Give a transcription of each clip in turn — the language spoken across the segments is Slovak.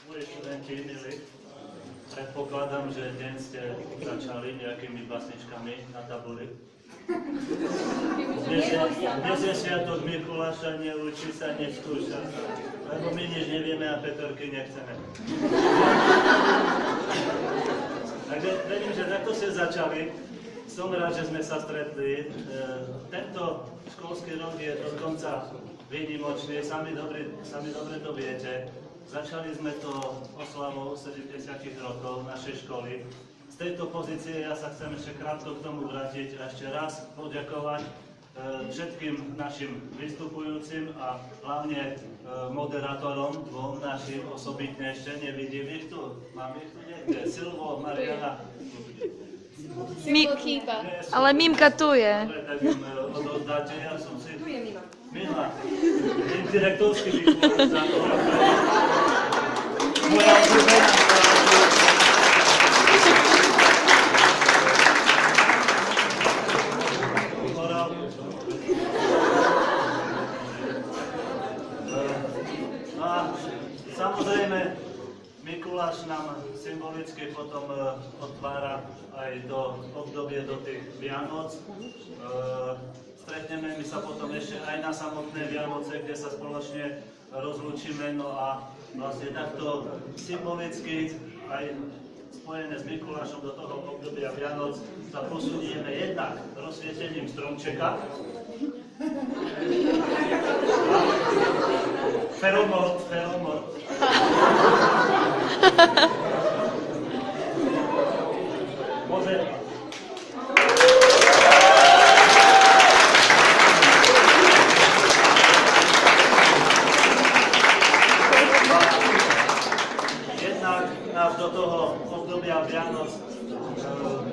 Moji študenti, milí, predpokladám, že dnes ste začali nejakými básničkami na tabuli. Dnes je sviatok Mikuláša, neučí sa, neskúša sa, lebo my nič nevieme a Petorky nechceme. Takže verím, že takto ste začali. Som rád, že sme sa stretli. Tento školský rok je dokonca výnimočný, sami dobre to viete. Začali sme to oslavou 70 rokov našej školy. Z tejto pozície ja sa chcem ešte krátko k tomu vrátiť a ešte raz poďakovať všetkým našim vystupujúcim a hlavne moderátorom, dvom našim osobitne ešte nevidím ich tu. Mám ich tu niekde. Silvo, Mariana. Ale Mimka tu je. Dobre, tak im odozdáte, ja som si... Tu je Mima. Mima. Direktorský výklad za to. Moja obľúbená No a samozrejme, Mikuláš nám symbolicky potom otvára aj do obdobie do tých Vianoc. Stretneme my sa potom ešte aj na samotné Vianoce, kde sa spoločne rozlúčime. No a vlastne takto symbolicky aj spojené s Mikulášom do toho obdobia Vianoc sa posunieme jednak rozsvietením stromčeka. Feromort. Môže... Jednak nás do toho obdobia Vianoc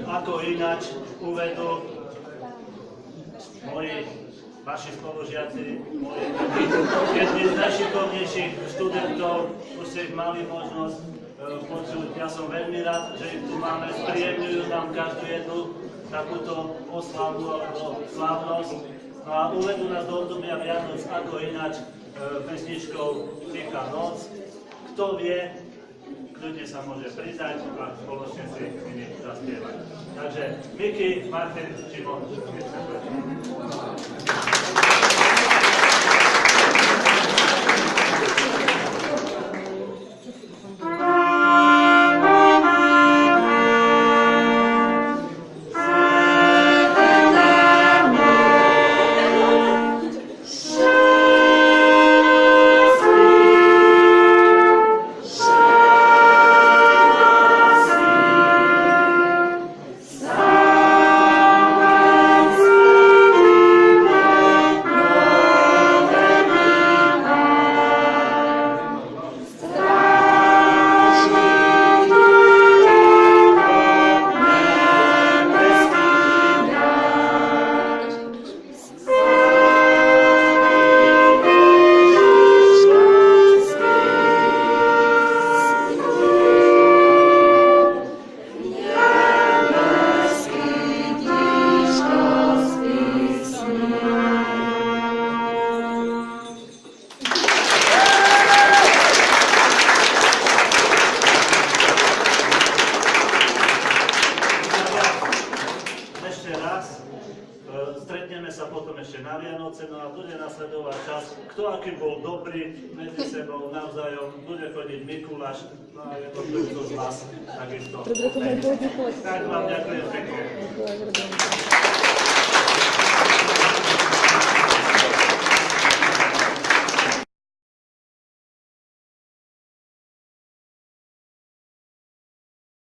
ako ináč uvedú vaši spolužiaci, jedni z najšikovnejších študentov, už ste ich mali možnosť počuť. Ja som veľmi rád, že ich tu máme, spríjemňujú nám každú jednu takúto oslavu alebo slávnosť. No a uvedú nás do obdobia Vianoc ako ináč pesničkou Tichá noc. Kto vie, kľudne sa môže pridať a spoločne si s nimi zaspievať. Takže Miky, Martin, Šimon, stretneme sa potom ešte na Vianoce, no a bude nasledovať čas, kto aký bol dobrý medzi sebou navzájom, bude chodiť Mikuláš, no a je to kto z vás takisto. Tak vám ďakujem pekne.